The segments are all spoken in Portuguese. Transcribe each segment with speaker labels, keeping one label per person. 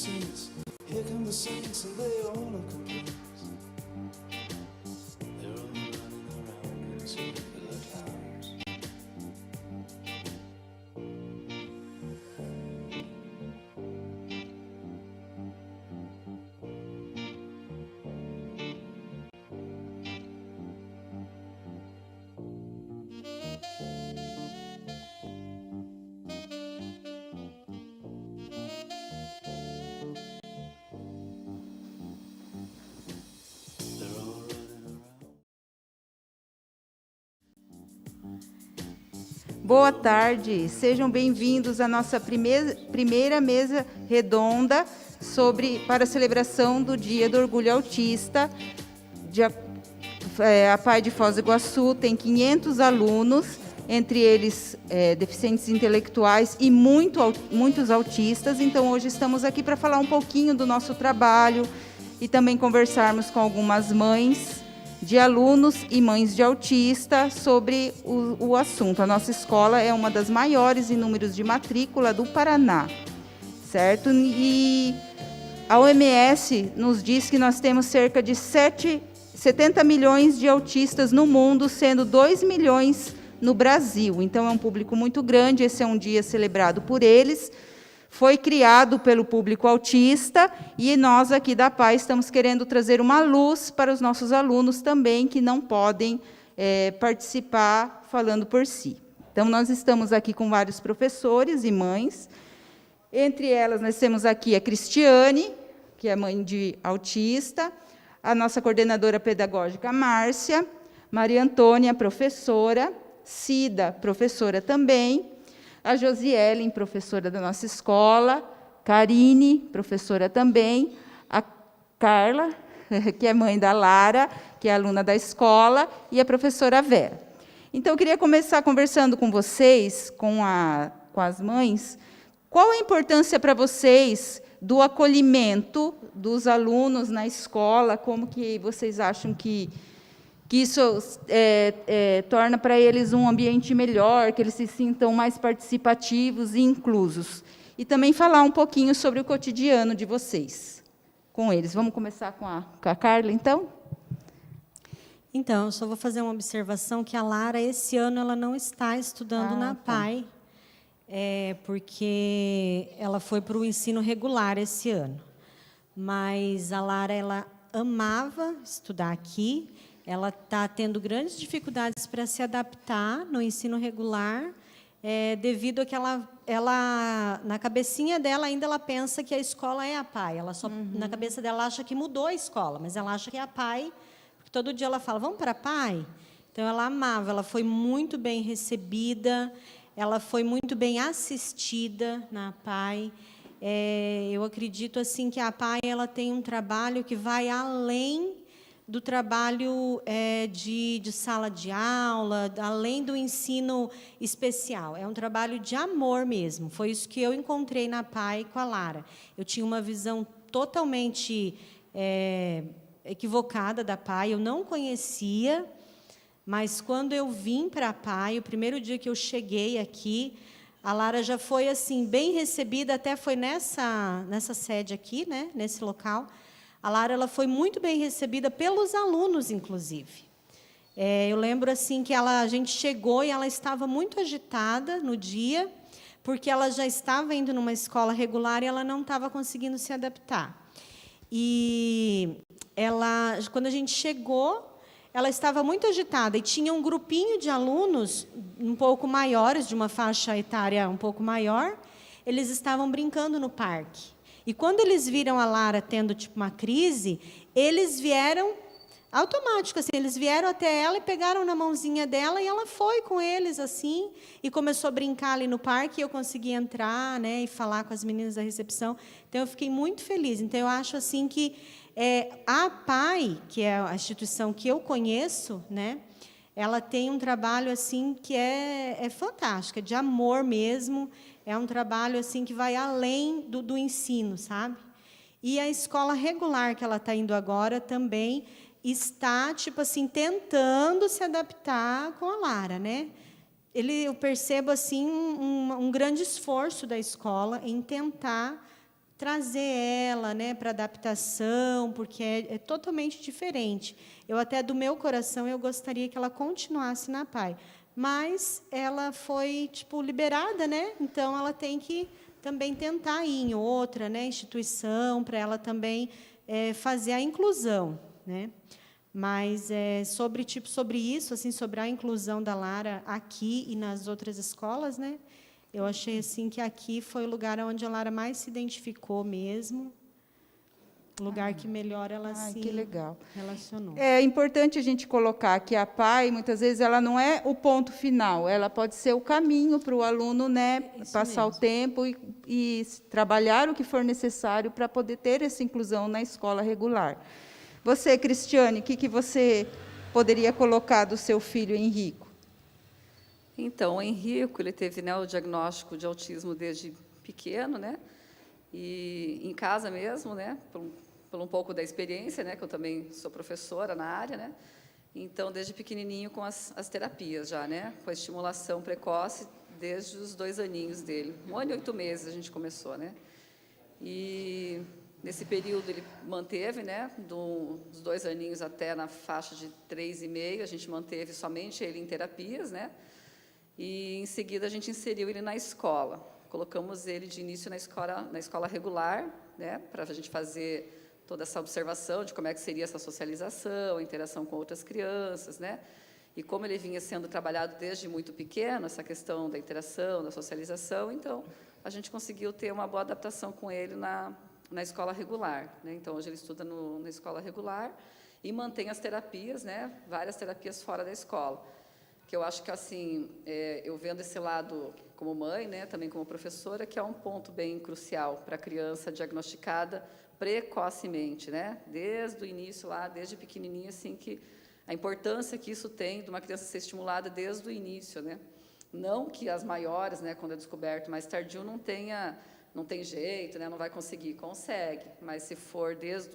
Speaker 1: saints, here come the saints, and they all look confused. They're all running around in circular clouds.
Speaker 2: Boa tarde, sejam bem-vindos à nossa primeira mesa redonda para a celebração do Dia do Orgulho Autista. A PAI de Foz do Iguaçu tem 500 alunos, entre eles deficientes intelectuais e muitos autistas. Então, hoje estamos aqui para falar um pouquinho do nosso trabalho e também conversarmos com algumas mães de alunos e mães de autista sobre o assunto. A nossa escola é uma das maiores em números de matrícula do Paraná, certo? E a OMS nos diz que nós temos cerca de 70 milhões de autistas no mundo, sendo 2 milhões no Brasil. Então, é um público muito grande, esse é um dia celebrado por eles. Foi criado pelo público autista e nós aqui da PAI estamos querendo trazer uma luz para os nossos alunos também, que não podem participar falando por si. Então, nós estamos aqui com vários professores e mães. Entre elas, nós temos aqui a Cristiane, que é mãe de autista, a nossa coordenadora pedagógica, Márcia, Maria Antônia, professora, Cida, professora também, a Josielen, professora da nossa escola, Karine, professora também, a Carla, que é mãe da Lara, que é aluna da escola, e a professora Vera. Então, eu queria começar conversando com vocês, com as mães, qual a importância para vocês do acolhimento dos alunos na escola, como que vocês acham que isso torna para eles um ambiente melhor, que eles se sintam mais participativos e inclusos. E também falar um pouquinho sobre o cotidiano de vocês com eles. Vamos começar com a Carla, então?
Speaker 3: Então, eu só vou fazer uma observação que a Lara, esse ano, ela não está estudando na PAI, porque ela foi para o ensino regular esse ano. Mas a Lara, ela amava estudar aqui. Ela está tendo grandes dificuldades para se adaptar no ensino regular, devido a que ela, na cabecinha dela, ainda ela pensa que a escola é a PAI. Ela só, na cabeça dela, acha que mudou a escola, mas ela acha que é a PAI, porque todo dia ela fala, vamos para a PAI? Então, ela amava, ela foi muito bem recebida, ela foi muito bem assistida na PAI. Eu acredito assim, que a PAI ela tem um trabalho que vai além do trabalho de sala de aula, além do ensino especial. É um trabalho de amor mesmo. Foi isso que eu encontrei na PAI com a Lara. Eu tinha uma visão totalmente equivocada da PAI, eu não conhecia, mas quando eu vim para a PAI, o primeiro dia que eu cheguei aqui, a Lara já foi assim bem recebida, até foi nessa sede aqui, né, nesse local. A Lara ela foi muito bem recebida pelos alunos, inclusive. Eu lembro assim que a gente chegou e ela estava muito agitada no dia, porque ela já estava indo numa escola regular e ela não estava conseguindo se adaptar. E quando a gente chegou, ela estava muito agitada e tinha um grupinho de alunos um pouco maiores, de uma faixa etária um pouco maior, eles estavam brincando no parque. E quando eles viram a Lara tendo tipo uma crise, eles vieram automático, assim, eles vieram até ela e pegaram na mãozinha dela e ela foi com eles assim e começou a brincar ali no parque. E eu consegui entrar, né, e falar com as meninas da recepção. Então eu fiquei muito feliz. Então eu acho assim que a PAI, que é a instituição que eu conheço, né, ela tem um trabalho assim que é fantástico, é de amor mesmo. É um trabalho assim que vai além do ensino, sabe? E a escola regular que ela está indo agora também está, tipo assim, tentando se adaptar com a Lara, né? Eu percebo assim um grande esforço da escola em tentar trazer ela, né, para adaptação, porque é totalmente diferente. Eu até do meu coração eu gostaria que ela continuasse na PAI, mas ela foi tipo liberada, né? Então ela tem que também tentar ir em outra, né, instituição para ela também fazer a inclusão, né? Mas sobre isso, assim, sobre a inclusão da Lara aqui e nas outras escolas, né? Eu achei assim que aqui foi o lugar onde a Lara mais se identificou mesmo, o lugar que melhor ela
Speaker 2: que legal.
Speaker 3: relacionou.
Speaker 2: É importante a gente colocar que a PAI, muitas vezes, ela não é o ponto final, ela pode ser o caminho para o aluno, né, passar o tempo e trabalhar o que for necessário para poder ter essa inclusão na escola regular. Você, Cristiane, o que você poderia colocar do seu filho Henrico?
Speaker 4: Então, o Henrico, ele teve, né, o diagnóstico de autismo desde pequeno, né, e em casa mesmo, né, por um pouco da experiência, né, que eu também sou professora na área, né, então, desde pequenininho com as terapias já, né, com a estimulação precoce desde os 2 aninhos dele. 1 ano e 8 meses a gente começou, né, e nesse período ele manteve, né, dos 2 aninhos até na faixa de 3,5, a gente manteve somente ele em terapias, né, e, em seguida, a gente inseriu ele na escola. Colocamos ele de início na escola regular, né, para a gente fazer toda essa observação de como é que seria essa socialização, a interação com outras crianças, né? E como ele vinha sendo trabalhado desde muito pequeno, essa questão da interação, da socialização, então, a gente conseguiu ter uma boa adaptação com ele na escola regular, né? Então, hoje ele estuda na escola regular e mantém as terapias, né, várias terapias fora da escola. Que eu acho que, assim, eu vendo esse lado como mãe, né, também como professora, que é um ponto bem crucial para a criança diagnosticada precocemente, né, desde o início lá, desde pequenininha, assim, que a importância que isso tem de uma criança ser estimulada desde o início, né, não que as maiores, né, quando é descoberto mais tardio, não tem jeito, né, não vai conseguir, consegue, mas se for desde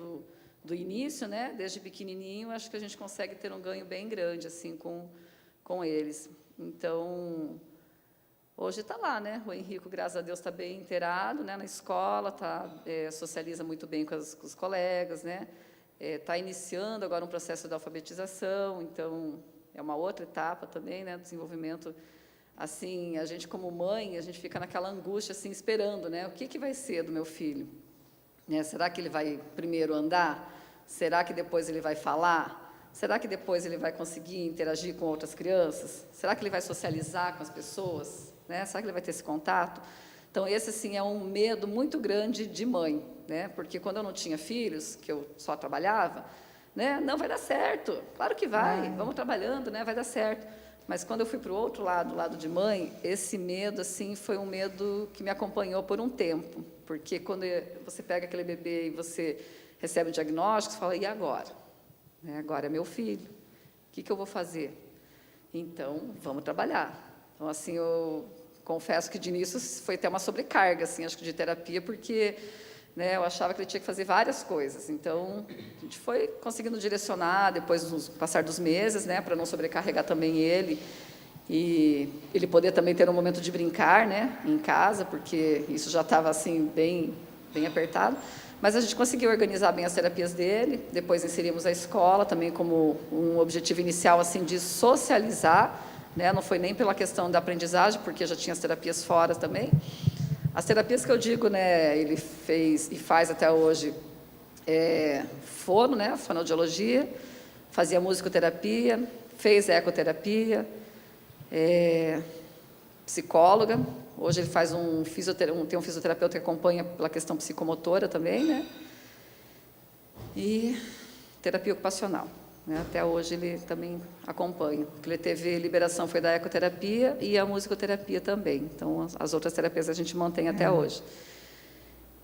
Speaker 4: do início, né, desde pequenininho, acho que a gente consegue ter um ganho bem grande, assim, com eles. Então, hoje está lá, né? O Henrico, graças a Deus, está bem inteirado, né, na escola, socializa muito bem com os colegas, né? Está iniciando agora um processo de alfabetização, então é uma outra etapa também, né, do desenvolvimento. Assim, a gente como mãe, a gente fica naquela angústia, assim, esperando, né? O que vai ser do meu filho? Né? Será que ele vai primeiro andar? Será que depois ele vai falar? Será que depois ele vai conseguir interagir com outras crianças? Será que ele vai socializar com as pessoas? Né? Será que ele vai ter esse contato? Então, esse, assim, é um medo muito grande de mãe, né? Porque quando eu não tinha filhos, que eu só trabalhava, né? Não vai dar certo. Claro que vai, vamos trabalhando, né? Vai dar certo. Mas, quando eu fui para o outro lado, o lado de mãe, esse medo, assim, foi um medo que me acompanhou por um tempo. Porque, quando você pega aquele bebê e você recebe o diagnóstico, você fala, e agora? Agora é meu filho, o que eu vou fazer? Então, vamos trabalhar. Então, assim, eu confesso que de início foi até uma sobrecarga, assim, acho que de terapia, porque, né, eu achava que ele tinha que fazer várias coisas. Então, a gente foi conseguindo direcionar, depois no passar dos meses, né, para não sobrecarregar também ele, e ele poder também ter um momento de brincar, né, em casa, porque isso já estava, assim, bem apertado. Mas a gente conseguiu organizar bem as terapias dele, depois inserimos a escola também como um objetivo inicial, assim, de socializar, né? Não foi nem pela questão da aprendizagem, porque já tinha as terapias fora também. As terapias que eu digo, né, ele fez e faz até hoje, fono, né, fonoaudiologia, fazia musicoterapia, fez ecoterapia, psicóloga. Hoje ele faz tem um fisioterapeuta que acompanha pela questão psicomotora também, né? E terapia ocupacional, né? Até hoje ele também acompanha. O que ele teve liberação foi da ecoterapia e a musicoterapia também. Então, as outras terapias a gente mantém até hoje.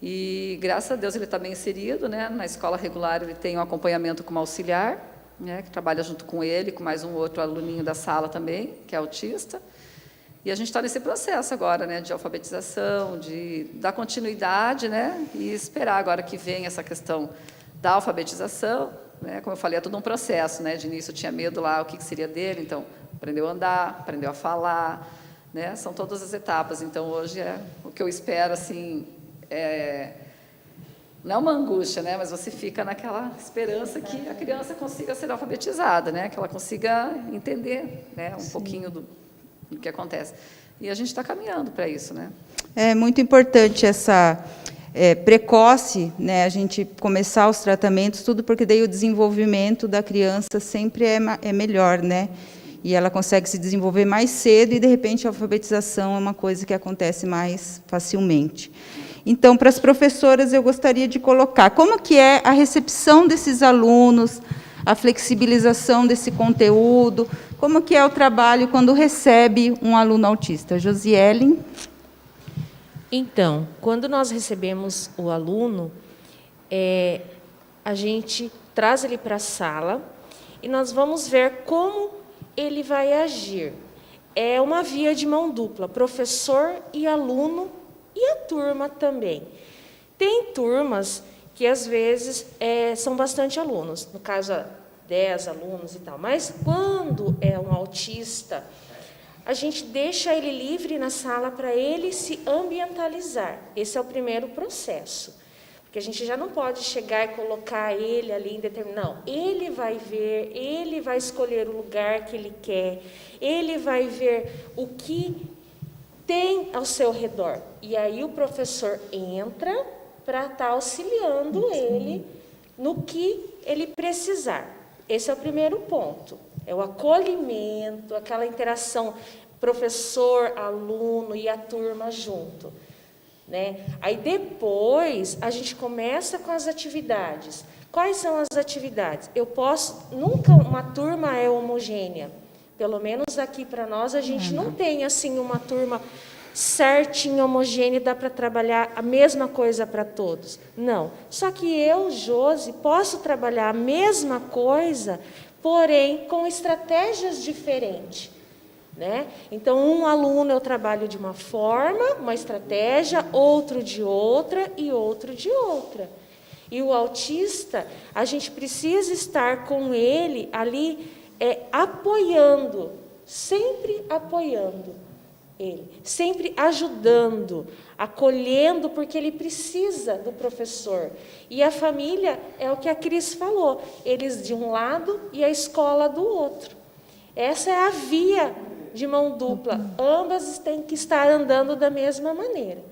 Speaker 4: E, graças a Deus, ele está bem inserido, né? Na escola regular ele tem um acompanhamento como auxiliar, né? Que trabalha junto com ele, com mais um outro aluninho da sala também, que é autista. E a gente está nesse processo agora, né, de alfabetização, de dar continuidade, né, e esperar agora que venha essa questão da alfabetização, né, como eu falei, é todo um processo, né, de início eu tinha medo lá, o que seria dele, então, aprendeu a andar, aprendeu a falar, né, são todas as etapas, então, hoje o que eu espero, assim, não é uma angústia, né? Mas você fica naquela esperança que a criança consiga ser alfabetizada, né? Que ela consiga entender, né? Um pouquinho do que acontece. E a gente está caminhando para isso, né?
Speaker 2: É muito importante essa precoce, né? A gente começar os tratamentos, tudo porque daí o desenvolvimento da criança sempre é melhor, né? E ela consegue se desenvolver mais cedo e, de repente, a alfabetização é uma coisa que acontece mais facilmente. Então, para as professoras, eu gostaria de colocar como que é a recepção desses alunos, a flexibilização desse conteúdo, como que é o trabalho quando recebe um aluno autista. Josiele?
Speaker 5: Então, quando nós recebemos o aluno, a gente traz ele para a sala e nós vamos ver como ele vai agir. É uma via de mão dupla, professor e aluno, e a turma também. Tem turmas que, às vezes, são bastante alunos, no caso, 10 alunos e tal. Mas, quando é um autista, a gente deixa ele livre na sala para ele se ambientalizar. Esse é o primeiro processo. Porque a gente já não pode chegar e colocar ele ali em determinado... Não, ele vai ver, ele vai escolher o lugar que ele quer, ele vai ver o que tem ao seu redor. E aí o professor entra para estar auxiliando ele no que ele precisar. Esse é o primeiro ponto. É o acolhimento, aquela interação professor, aluno e a turma junto. Né? Aí depois a gente começa com as atividades. Quais são as atividades? Nunca uma turma é homogênea. Pelo menos aqui para nós a gente não tem assim uma turma certinha, homogênea, dá para trabalhar a mesma coisa para todos. Não. Só que eu, Josi, posso trabalhar a mesma coisa, porém com estratégias diferentes. Né? Então, um aluno eu trabalho de uma forma, uma estratégia, outro de outra e outro de outra. E o autista, a gente precisa estar com ele ali, apoiando, sempre apoiando ele, sempre ajudando, acolhendo, porque ele precisa do professor. E a família é o que a Cris falou, eles de um lado e a escola do outro. Essa é a via de mão dupla, ambas têm que estar andando da mesma maneira.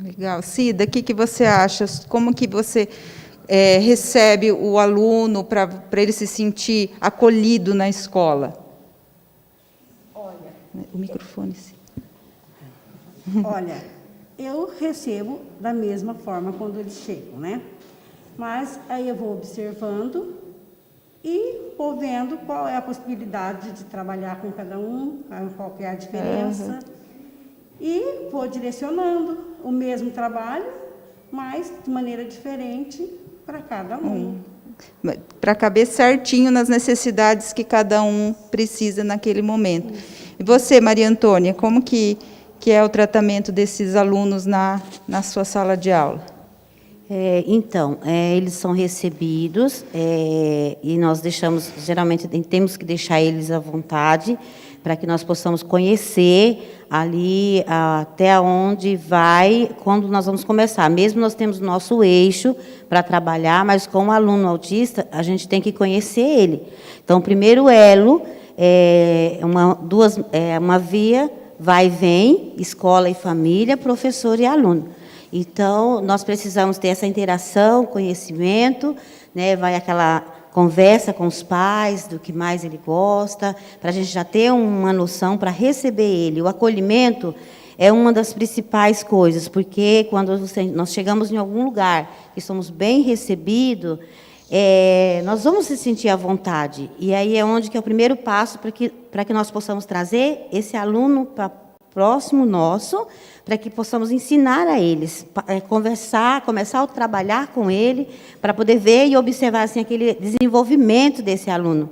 Speaker 2: Legal. Cida, o que você acha? Como que você recebe o aluno para ele se sentir acolhido na escola?
Speaker 6: Olha,
Speaker 2: O microfone, sim.
Speaker 6: olha, eu recebo da mesma forma quando eles chegam, né? Mas aí eu vou observando e vou vendo qual é a possibilidade de trabalhar com cada um, qual que é a diferença. E vou direcionando o mesmo trabalho, mas de maneira diferente para cada um.
Speaker 2: Para caber certinho nas necessidades que cada um precisa naquele momento. E você, Maria Antônia, como que é o tratamento desses alunos na sua sala de aula?
Speaker 7: Então, eles são recebidos e nós geralmente temos que deixar eles à vontade para que nós possamos conhecer ali até onde vai, quando nós vamos começar. Mesmo nós temos o nosso eixo para trabalhar, mas com o aluno autista, a gente tem que conhecer ele. Então, o primeiro elo é uma via, vai e vem, escola e família, professor e aluno. Então, nós precisamos ter essa interação, conhecimento, né? Vai aquela conversa com os pais, do que mais ele gosta, para a gente já ter uma noção para receber ele. O acolhimento é uma das principais coisas, porque quando nós chegamos em algum lugar e somos bem recebidos, nós vamos se sentir à vontade. E aí é onde que é o primeiro passo para que nós possamos trazer esse aluno para próximo nosso, para que possamos ensinar a eles, conversar, começar a trabalhar com ele, para poder ver e observar assim, aquele desenvolvimento desse aluno.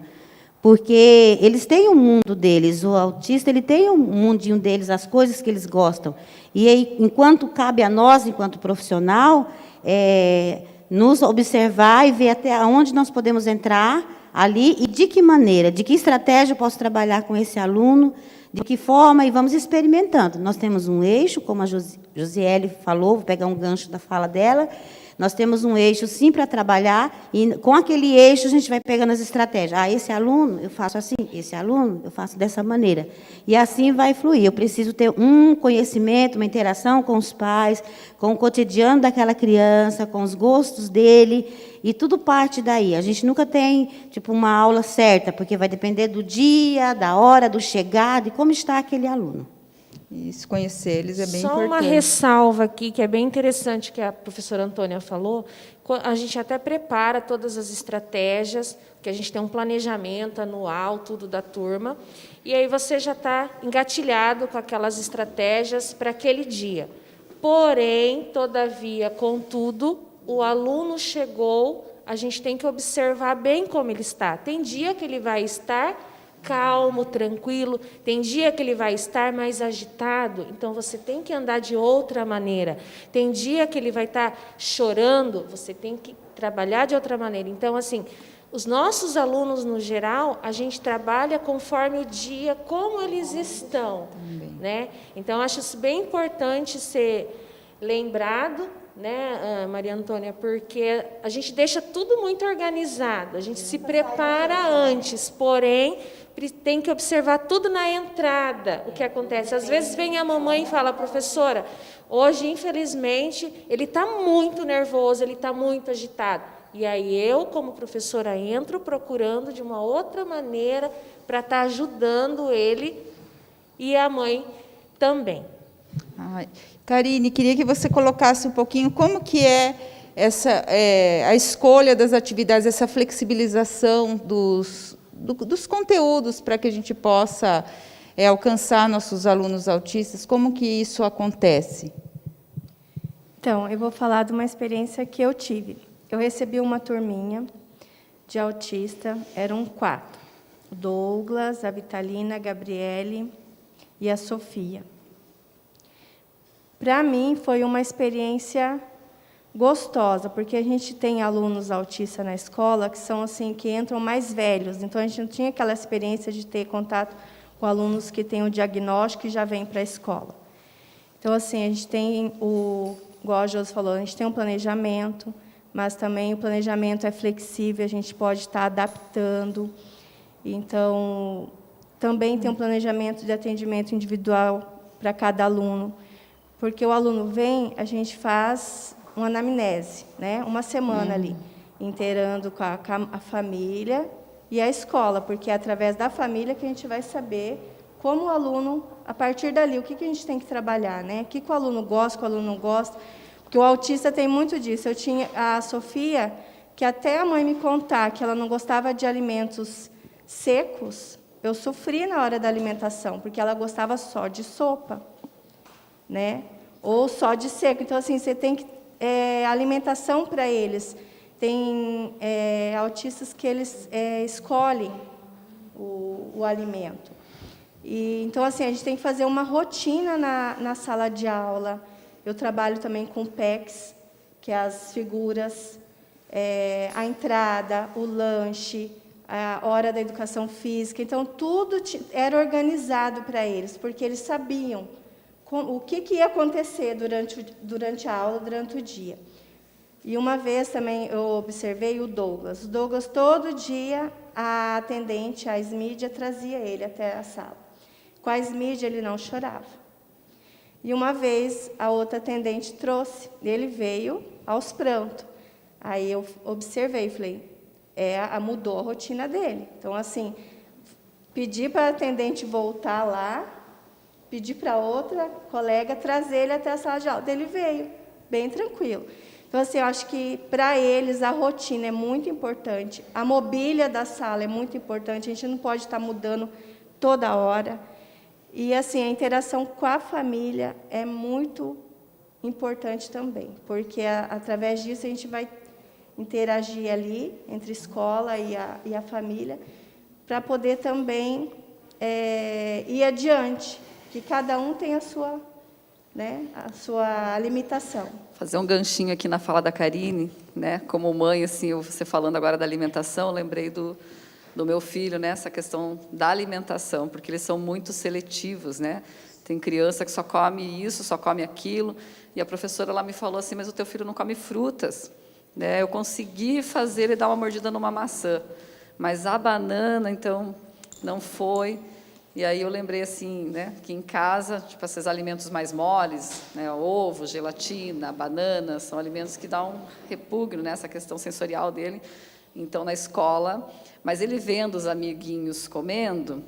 Speaker 7: Porque eles têm um mundo deles, o autista ele tem um mundinho deles, as coisas que eles gostam. E aí, enquanto cabe a nós, enquanto profissional, nos observar e ver até onde nós podemos entrar ali e de que maneira, de que estratégia eu posso trabalhar com esse aluno, de que forma, e vamos experimentando. Nós temos um eixo, como a Josiele falou, vou pegar um gancho da fala dela, Nós temos um eixo, sim, para trabalhar, e com aquele eixo a gente vai pegando as estratégias. Ah, esse aluno eu faço assim, esse aluno eu faço dessa maneira. E assim vai fluir. Eu preciso ter um conhecimento, uma interação com os pais, com o cotidiano daquela criança, com os gostos dele, e tudo parte daí. A gente nunca tem, tipo, uma aula certa, porque vai depender do dia, da hora, do chegar, de como está aquele aluno.
Speaker 2: Isso, conhecer eles é bem
Speaker 5: Só
Speaker 2: importante.
Speaker 5: uma ressalva aqui, que é bem interessante, que a professora Antônia falou. A gente até prepara todas as estratégias, que a gente tem um planejamento anual, tudo da turma, e aí você já está engatilhado com aquelas estratégias para aquele dia. Porém, todavia, contudo, o aluno chegou, a gente tem que observar bem como ele está. Tem dia que ele vai estar calmo, tranquilo, tem dia que ele vai estar mais agitado, então você tem que andar de outra maneira. Tem dia que ele vai estar chorando, você tem que trabalhar de outra maneira. Então, assim, os nossos alunos, no geral, a gente trabalha conforme o dia, como eles estão, né? Então, acho isso bem importante ser lembrado, né, Maria Antônia, porque a gente deixa tudo muito organizado, a gente se prepara antes, porém, tem que observar tudo na entrada, o que acontece. Às vezes vem a mamãe e fala, professora, hoje, infelizmente, ele está muito nervoso, ele está muito agitado. E aí eu, como professora, entro procurando de uma outra maneira para estar ajudando ele e a mãe também.
Speaker 2: Ai, Karine, queria que você colocasse um pouquinho como que é a escolha das atividades, essa flexibilização dos conteúdos para que a gente possa alcançar nossos alunos autistas, como que isso acontece?
Speaker 8: Então, eu vou falar de uma experiência que eu tive. Eu recebi uma turminha de autista, eram 4. O Douglas, a Vitalina, a Gabriele e a Sofia. Para mim, foi uma experiência gostosa, porque a gente tem alunos autistas na escola que são assim, que entram mais velhos, então a gente não tinha aquela experiência de ter contato com alunos que têm o diagnóstico e já vêm para a escola. Então, assim, a gente tem, igual a Josi falou, a gente tem um planejamento, mas também o planejamento é flexível, a gente pode estar adaptando. Então, também tem um planejamento de atendimento individual para cada aluno, porque o aluno vem, a gente faz uma anamnese, né? Uma semana ali, inteirando com a família e a escola, porque é através da família que a gente vai saber como o aluno, a partir dali, o que a gente tem que trabalhar, né? O que o aluno gosta, o que o aluno não gosta, porque o autista tem muito disso. Eu tinha a Sofia, que até a mãe me contar que ela não gostava de alimentos secos, eu sofri na hora da alimentação, porque ela gostava só de sopa, né? Ou só de seco. Então, assim, você tem que alimentação para eles. Tem autistas que eles escolhem o alimento. E, então, assim, a gente tem que fazer uma rotina na sala de aula. Eu trabalho também com PECs, que é as figuras, a entrada, o lanche, a hora da educação física. Então, tudo era organizado para eles, porque eles sabiam o que ia acontecer durante a aula, durante o dia. E uma vez também eu observei o Douglas. O Douglas, todo dia, a atendente, a Smídia, trazia ele até a sala. Com a Smídia, ele não chorava. E uma vez, a outra atendente trouxe, ele veio aos prantos. Aí eu observei, falei, mudou a rotina dele. Então, assim, pedi para a atendente voltar lá, pedi para outra colega trazer ele até a sala de aula. Ele veio, bem tranquilo. Então, assim, eu acho que, para eles, a rotina é muito importante. A mobília da sala é muito importante. A gente não pode estar mudando toda hora. E, assim, a interação com a família é muito importante também, porque, através disso, a gente vai interagir ali, entre a escola e a família, para poder também ir adiante, que cada um tem a sua limitação.
Speaker 4: Fazer um ganchinho aqui na fala da Karine, né? Como mãe, assim, você falando agora da alimentação, eu lembrei do meu filho, né? Essa questão da alimentação, porque eles são muito seletivos, né? Tem criança que só come isso, só come aquilo. E a professora lá me falou assim, mas o teu filho não come frutas. Né? Eu consegui fazer ele dar uma mordida numa maçã, mas a banana, então, não foi. E aí eu lembrei assim, né, que em casa, tipo, esses alimentos mais moles, né, ovo, gelatina, banana, são alimentos que dão um repugno nessa questão sensorial dele. Então, na escola, mas ele vendo os amiguinhos comendo,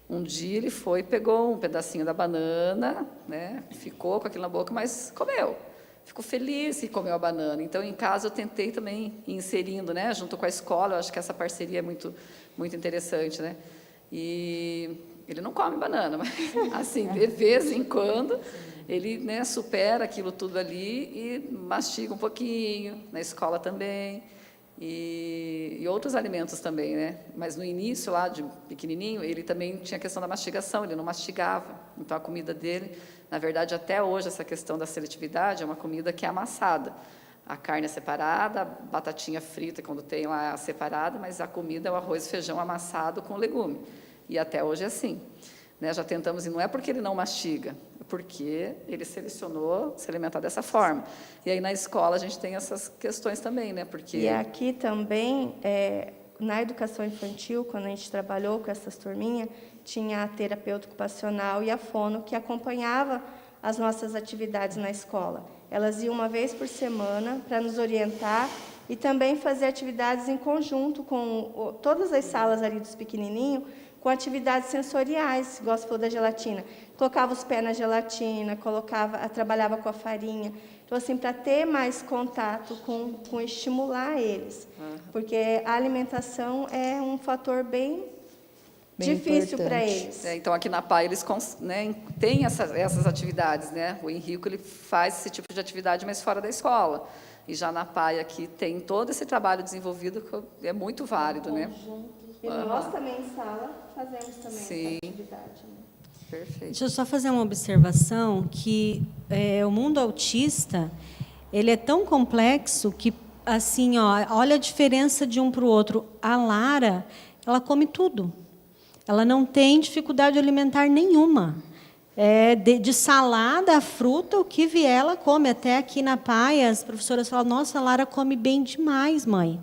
Speaker 4: um dia ele foi, pegou um pedacinho da banana, né, ficou com aquilo na boca, mas comeu. Ficou feliz e comeu a banana. Então, em casa, eu tentei também ir inserindo, né, junto com a escola. Eu acho que essa parceria é muito, muito interessante, né? E ele não come banana, mas, assim, de vez em quando, ele, né, supera aquilo tudo ali e mastiga um pouquinho, na escola também, e outros alimentos também, né? Mas no início, lá, de pequenininho, ele também tinha a questão da mastigação, ele não mastigava. Então, a comida dele, na verdade, até hoje, essa questão da seletividade é uma comida que é amassada. A carne é separada, a batatinha frita, quando tem lá, é separada, mas a comida é o arroz e feijão amassado com legume. E até hoje é assim. Né? Já tentamos, e não é porque ele não mastiga, é porque ele selecionou se alimentar dessa forma. E aí, na escola, a gente tem essas questões também, né? Porque...
Speaker 8: E aqui também, na educação infantil, quando a gente trabalhou com essas turminhas, tinha a terapeuta ocupacional e a fono que acompanhava as nossas atividades na escola. Elas iam uma vez por semana para nos orientar e também fazer atividades em conjunto com todas as salas ali dos pequenininhos, com atividades sensoriais, igual você falou da gelatina. Colocava os pés na gelatina, trabalhava com a farinha. Então, assim, para ter mais contato com estimular eles. Porque a alimentação é um fator bem difícil para eles.
Speaker 4: Então, aqui na PAI, eles, né, têm essas atividades. Né? O Henrico ele faz esse tipo de atividade, mas fora da escola. E já na PAI aqui tem todo esse trabalho desenvolvido que é muito válido. Né?
Speaker 8: E nós também, em sala, fazemos também essa atividade. Né?
Speaker 4: Perfeito.
Speaker 3: Deixa eu só fazer uma observação, que o mundo autista, ele é tão complexo que, assim, olha a diferença de um para o outro. A Lara, ela come tudo. Ela não tem dificuldade alimentar nenhuma. De salada, a fruta, o que vier, ela come. Até aqui na PAI, as professoras falam, nossa, a Lara come bem demais, mãe.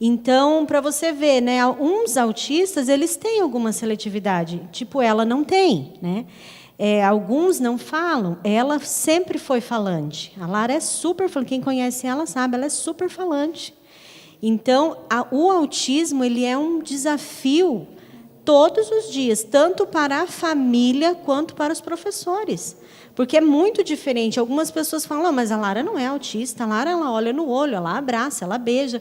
Speaker 3: Então, para você ver, né, uns autistas, eles têm alguma seletividade, tipo ela não tem, né? Alguns não falam, ela sempre foi falante. A Lara é super falante, quem conhece ela sabe, ela é super falante. Então, o autismo, ele é um desafio todos os dias, tanto para a família quanto para os professores. Porque é muito diferente. Algumas pessoas falam, mas a Lara não é autista, a Lara ela olha no olho, ela abraça, ela beija.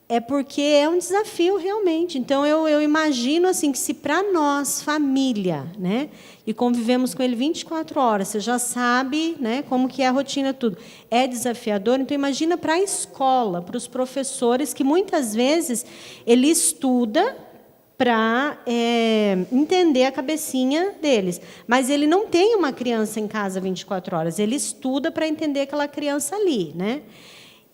Speaker 3: É porque é um desafio realmente. Então, eu imagino assim, que se para nós, família, né, e convivemos com ele 24 horas, você já sabe, né, como que é a rotina, tudo, é desafiador. Então, imagina para a escola, para os professores, que muitas vezes ele estuda para entender a cabecinha deles. Mas ele não tem uma criança em casa 24 horas, ele estuda para entender aquela criança ali, né?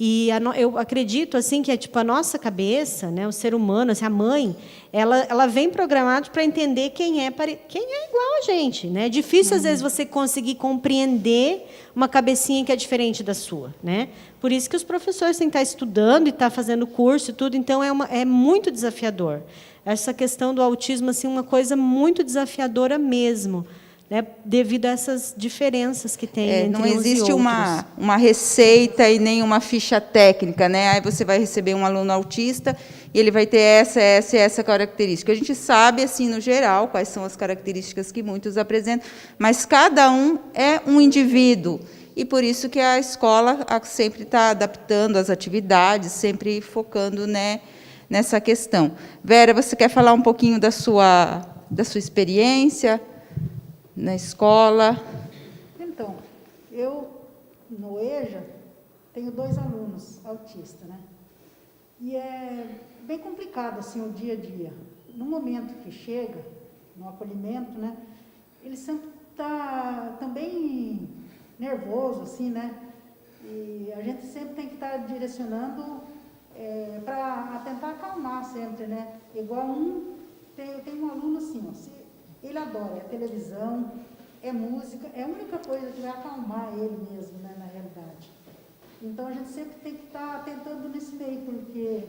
Speaker 3: E eu acredito assim que tipo a nossa cabeça, né, o ser humano, assim, a mãe, ela vem programada para entender quem é igual a gente, né? É difícil às vezes você conseguir compreender uma cabecinha que é diferente da sua, né? Por isso que os professores têm que estar estudando e estar fazendo curso e tudo, então é muito desafiador. Essa questão do autismo assim, uma coisa muito desafiadora mesmo. Né, devido a essas diferenças que tem entre
Speaker 2: não
Speaker 3: uns
Speaker 2: existe
Speaker 3: e outros.
Speaker 2: uma receita e nem uma ficha técnica, né? Aí você vai receber um aluno autista e ele vai ter essa característica. A gente sabe, assim, no geral, quais são as características que muitos apresentam, mas cada um é um indivíduo. E por isso que a escola sempre está adaptando as atividades, sempre focando, né, nessa questão. Vera, você quer falar um pouquinho da sua experiência na escola?
Speaker 9: Então, eu, no EJA, tenho 2 alunos autistas, né? E é bem complicado, assim, o dia a dia. No momento que chega, no acolhimento, né? Ele sempre está também nervoso, assim, né? E a gente sempre tem que estar direcionando para tentar acalmar sempre, né? Igual eu tenho um aluno assim, ó, ele adora a televisão, é música, é a única coisa que vai acalmar ele mesmo, né, na realidade. Então, a gente sempre tem que estar tentando nesse meio, porque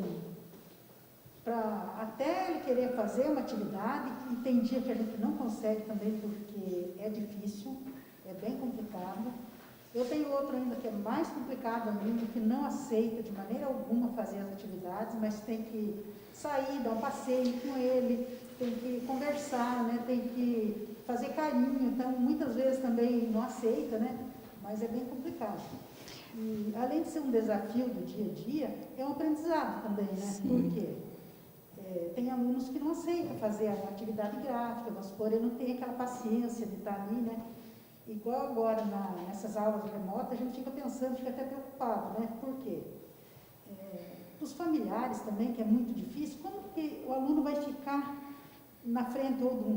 Speaker 9: até ele querer fazer uma atividade, e tem dia que a gente não consegue também, porque é difícil, é bem complicado. Eu tenho outro ainda que é mais complicado ainda, que não aceita de maneira alguma fazer as atividades, mas tem que sair, dar um passeio com ele, tem que conversar, né? Tem que fazer carinho. Então, muitas vezes também não aceita, né? Mas é bem complicado. E, além de ser um desafio do dia a dia, é um aprendizado também, né?
Speaker 2: Sim.
Speaker 9: Por quê? Tem alunos que não aceitam fazer a atividade gráfica, vamos supor, ele não tem aquela paciência de estar ali, né? Igual agora nessas aulas remotas, a gente fica pensando, fica até preocupado, né? Por quê? Os familiares também, que é muito difícil, como que o aluno vai ficar na frente ou do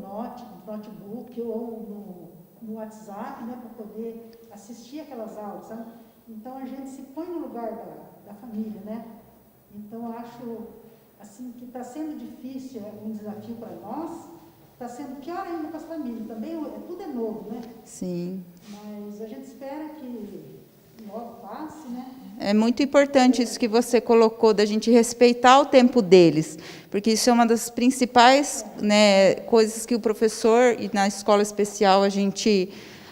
Speaker 9: notebook ou no WhatsApp, né? Para poder assistir aquelas aulas, sabe? Então, a gente se põe no lugar da família, né? Então, eu acho assim, que está sendo difícil, é um desafio para nós, está sendo pior ainda para as famílias. Também tudo é novo, né?
Speaker 2: Sim.
Speaker 9: Mas a gente espera que logo passe, né?
Speaker 2: É muito importante isso que você colocou, da gente respeitar o tempo deles, porque isso é uma das principais, né, coisas que o professor, e na escola especial a gente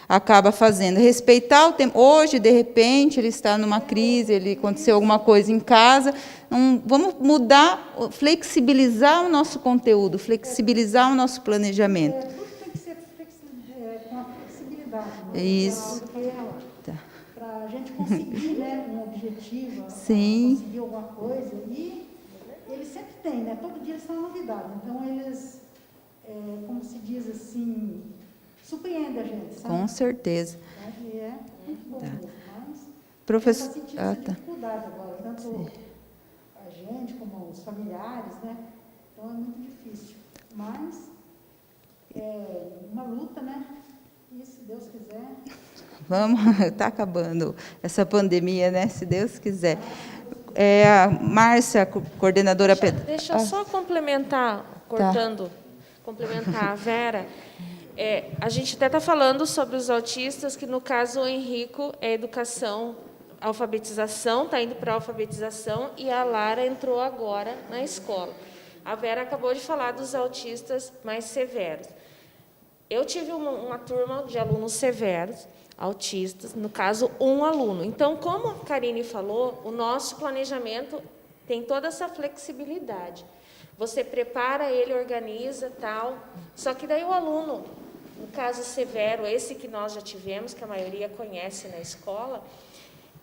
Speaker 2: acaba fazendo. Respeitar o tempo. Hoje, de repente, ele está numa crise, aconteceu alguma coisa em casa. Vamos mudar, flexibilizar o nosso conteúdo, flexibilizar o nosso planejamento.
Speaker 9: Tudo tem que ser com a flexibilidade. Né?
Speaker 2: Isso.
Speaker 9: Para a gente conseguir, né, um objetivo,
Speaker 2: Sim.
Speaker 9: conseguir alguma coisa. E eles sempre têm, né? Todo dia eles estão uma novidade. Então, eles, como se diz assim, surpreendem a gente, sabe?
Speaker 2: Com certeza.
Speaker 9: E é muito bom mesmo, mas
Speaker 2: Professor,
Speaker 9: está sentindo essa dificuldade agora, tanto a gente como os familiares, né? Então é muito difícil. Mas é uma luta, né? E se Deus quiser.
Speaker 2: Vamos, está acabando essa pandemia, né? Se Deus quiser. A Márcia, coordenadora pedagógica.
Speaker 5: Deixa eu só complementar, complementar a Vera. A gente até está falando sobre os autistas, que no caso o Henrico é educação, alfabetização, está indo para a alfabetização, e a Lara entrou agora na escola. A Vera acabou de falar dos autistas mais severos. Eu tive uma turma de alunos severos, autistas, no caso, um aluno. Então, como a Karine falou, o nosso planejamento tem toda essa flexibilidade. Você prepara ele, organiza, tal, só que daí o aluno, no caso severo, esse que nós já tivemos, que a maioria conhece na escola,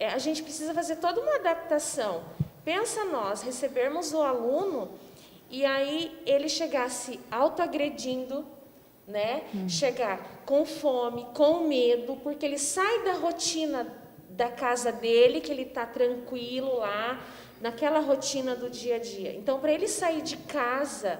Speaker 5: a gente precisa fazer toda uma adaptação. Pensa nós recebermos o aluno e aí ele chegasse autoagredindo, né? Chegar com fome, com medo, porque ele sai da rotina da casa dele, que ele está tranquilo lá, naquela rotina do dia a dia. Então, para ele sair de casa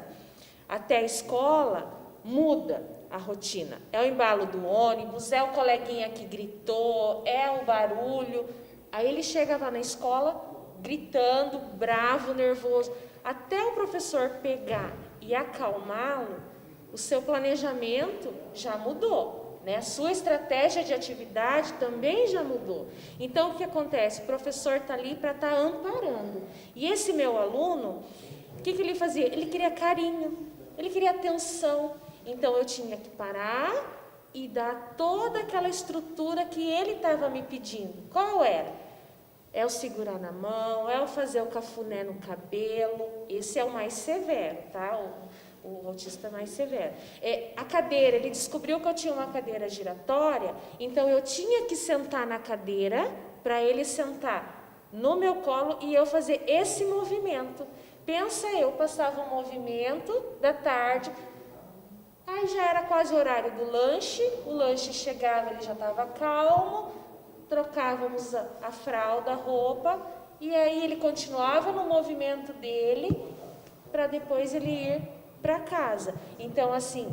Speaker 5: até a escola, muda a rotina. É o embalo do ônibus, é o coleguinha que gritou, é o barulho. Aí ele chega lá na escola gritando, bravo, nervoso. Até o professor pegar e acalmá-lo, o seu planejamento já mudou, né? A sua estratégia de atividade também já mudou. Então, o que acontece? O professor está ali para estar amparando. E esse meu aluno, o que ele fazia? Ele queria carinho, ele queria atenção. Então, eu tinha que parar e dar toda aquela estrutura que ele estava me pedindo. Qual era? É o segurar na mão, é o fazer o cafuné no cabelo. Esse é o mais severo, tá? O autista mais severo. A cadeira, ele descobriu que eu tinha uma cadeira giratória, então eu tinha que sentar na cadeira para ele sentar no meu colo e eu fazer esse movimento. Pensa, eu passava um movimento da tarde, aí já era quase o horário do lanche, o lanche chegava, ele já estava calmo, trocávamos a fralda, a roupa, e aí ele continuava no movimento dele, para depois ele ir para casa. Então, assim,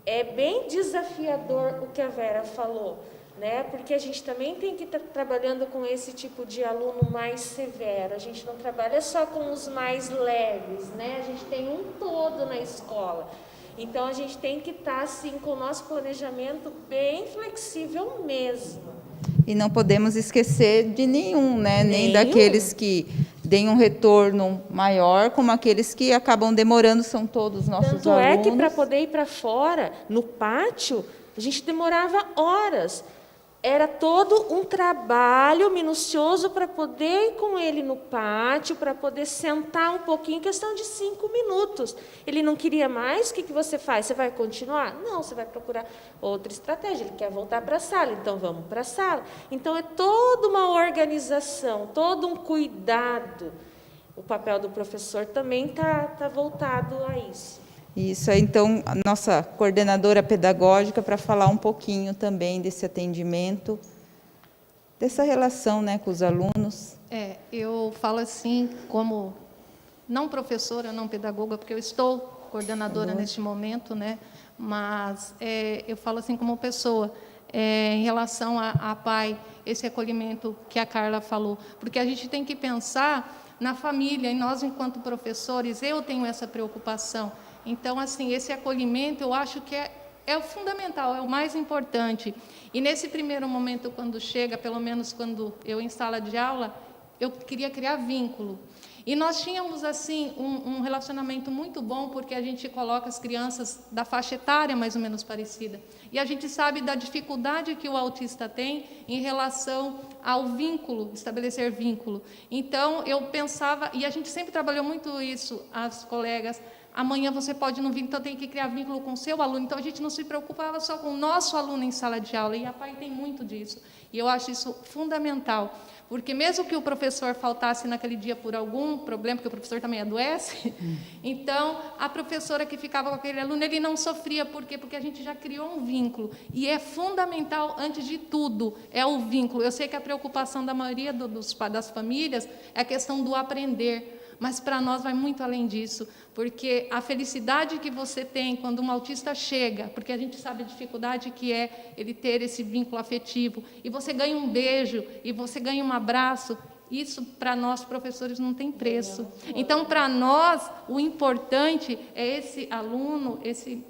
Speaker 5: é bem desafiador o que a Vera falou, né? Porque a gente também tem que estar trabalhando com esse tipo de aluno mais severo. A gente não trabalha só com os mais leves, né? A gente tem um todo na escola. Então, a gente tem que estar, assim, com o nosso planejamento bem flexível mesmo.
Speaker 2: E não podemos esquecer de nenhum, né? Nem
Speaker 5: Nenhum.
Speaker 2: daqueles que deem um retorno maior, como aqueles que acabam demorando, são todos nossos
Speaker 5: Tanto
Speaker 2: alunos.
Speaker 5: é que para poder ir para fora, no pátio, a gente demorava horas. Era todo um trabalho minucioso para poder ir com ele no pátio, para poder sentar um pouquinho, questão de 5 minutos. Ele não queria mais, o que você faz? Você vai continuar? Não, você vai procurar outra estratégia. Ele quer voltar para a sala, então vamos para a sala. Então, é toda uma organização, todo um cuidado. O papel do professor também está voltado a isso.
Speaker 2: Isso, então, a nossa coordenadora pedagógica, para falar um pouquinho também desse atendimento, dessa relação, né, com os alunos.
Speaker 10: Eu falo assim, como não professora, não pedagoga, porque eu estou coordenadora neste momento, né? Mas eu falo assim como pessoa, em relação a pai, esse acolhimento que a Carla falou, porque a gente tem que pensar na família, e nós, enquanto professores, eu tenho essa preocupação. Então, assim, esse acolhimento, eu acho que é o fundamental, é o mais importante. E nesse primeiro momento, quando chega, pelo menos quando eu em sala de aula, eu queria criar vínculo. E nós tínhamos, assim, um relacionamento muito bom, porque a gente coloca as crianças da faixa etária mais ou menos parecida. E a gente sabe da dificuldade que o autista tem em relação ao vínculo, estabelecer vínculo. Então, eu pensava, e a gente sempre trabalhou muito isso, as colegas, amanhã você pode não vir, então tem que criar vínculo com o seu aluno. Então, a gente não se preocupava só com o nosso aluno em sala de aula, e a PAI tem muito disso. E eu acho isso fundamental, porque mesmo que o professor faltasse naquele dia por algum problema, porque o professor também adoece, então, a professora que ficava com aquele aluno, ele não sofria. Por quê? Porque a gente já criou um vínculo. E é fundamental, antes de tudo, é o vínculo. Eu sei que a preocupação da maioria das famílias é a questão do aprender, mas para nós vai muito além disso, porque a felicidade que você tem quando um autista chega, porque a gente sabe a dificuldade que é ele ter esse vínculo afetivo, e você ganha um beijo, e você ganha um abraço, isso para nós professores não tem preço. Então, para nós, o importante é esse aluno,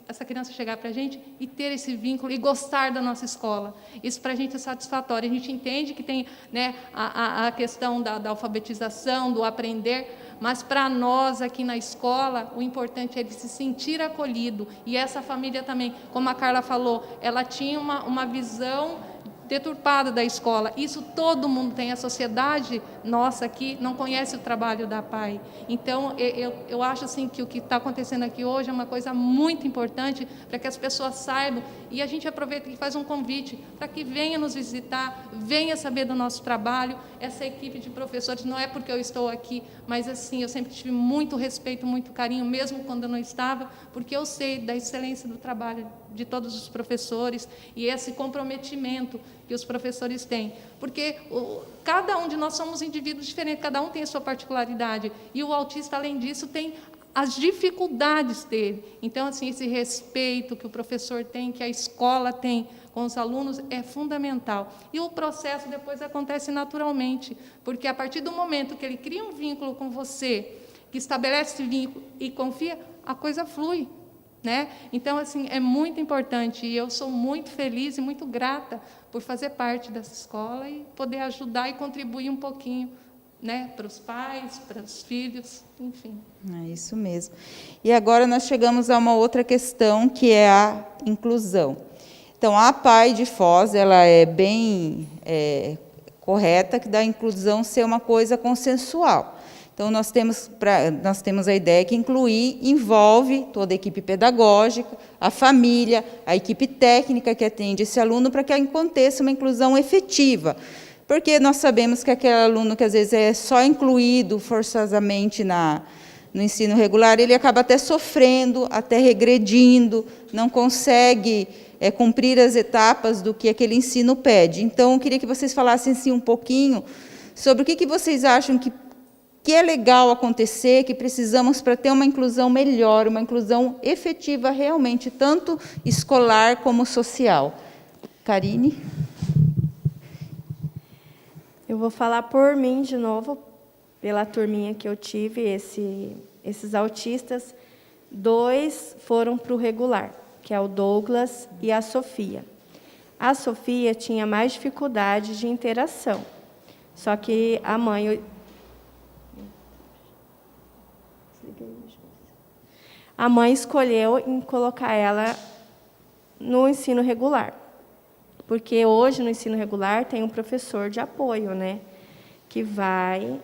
Speaker 10: essa criança chegar para a gente e ter esse vínculo e gostar da nossa escola. Isso para a gente é satisfatório. A gente entende que tem, né, a questão da alfabetização, do aprender, mas para nós aqui na escola, o importante é ele se sentir acolhido. E essa família também, como a Carla falou, ela tinha uma visão deturpada da escola. Isso todo mundo tem. A sociedade nossa aqui não conhece o trabalho da PAI. Então, eu acho assim, que o que está acontecendo aqui hoje é uma coisa muito importante para que as pessoas saibam, e a gente aproveita e faz um convite para que venha nos visitar, venha saber do nosso trabalho. Essa equipe de professores, não é porque eu estou aqui, mas assim, eu sempre tive muito respeito, muito carinho, mesmo quando eu não estava, porque eu sei da excelência do trabalho de todos os professores e esse comprometimento que os professores têm. Porque cada um de nós somos indivíduos diferentes, cada um tem a sua particularidade, e o autista, além disso, tem as dificuldades dele. Então, assim, esse respeito que o professor tem, que a escola tem com os alunos, é fundamental. E o processo depois acontece naturalmente, porque a partir do momento que ele cria um vínculo com você, que estabelece esse vínculo e confia, a coisa flui, né? Então, assim, é muito importante, e eu sou muito feliz e muito grata por fazer parte dessa escola e poder ajudar e contribuir um pouquinho, né, para os pais, para os filhos, enfim.
Speaker 2: É isso mesmo. E agora nós chegamos a uma outra questão, que é a inclusão. Então, a PAI de Foz, ela é bem correta, que da inclusão ser uma coisa consensual. Então, nós temos a ideia que incluir envolve toda a equipe pedagógica, a família, a equipe técnica que atende esse aluno, para que aconteça uma inclusão efetiva. Porque nós sabemos que aquele aluno que, às vezes, é só incluído forçosamente no ensino regular, ele acaba até sofrendo, até regredindo, não consegue cumprir as etapas do que aquele ensino pede. Então, eu queria que vocês falassem assim, um pouquinho sobre o que vocês acham que é legal acontecer, que precisamos para ter uma inclusão melhor, uma inclusão efetiva realmente, tanto escolar como social. Karine?
Speaker 8: Eu vou falar por mim de novo, pela turminha que eu tive, esses autistas. 2 foram para o regular, que é o Douglas e a Sofia. A Sofia tinha mais dificuldade de interação, só que a mãe escolheu em colocar ela no ensino regular, porque hoje no ensino regular tem um professor de apoio, né, que vai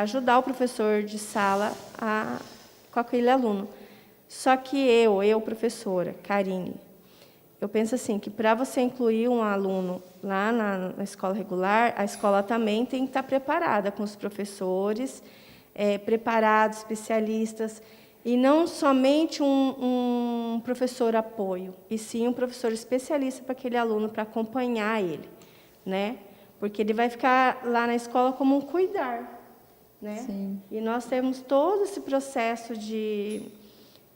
Speaker 8: ajudar o professor de sala com aquele aluno. Só que eu professora, Karine, eu penso assim, que para você incluir um aluno lá na escola regular, a escola também tem que estar preparada com os professores, preparados, especialistas, e não somente um professor apoio, e sim um professor especialista para aquele aluno, para acompanhar ele, né? Porque ele vai ficar lá na escola como um cuidar, né?
Speaker 2: Sim.
Speaker 8: E nós temos todo esse processo de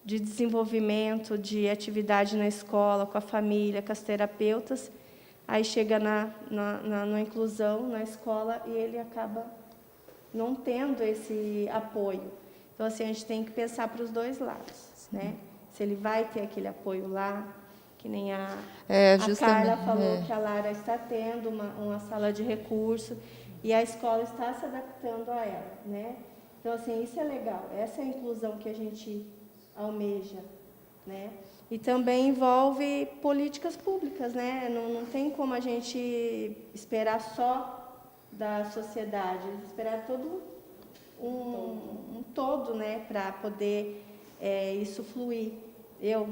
Speaker 8: desenvolvimento, de atividade na escola, com a família, com as terapeutas, aí chega na inclusão, na escola, e ele acaba não tendo esse apoio. Então, assim, a gente tem que pensar para os dois lados, né? Se ele vai ter aquele apoio lá, que nem a Carla falou que a Lara está tendo uma sala de recurso, e a escola está se adaptando a ela, né? Então, assim, isso é legal, essa é a inclusão que a gente almeja, né? E também envolve políticas públicas, né? Não tem como a gente esperar só da sociedade, esperar todo um todo, né, para poder isso fluir,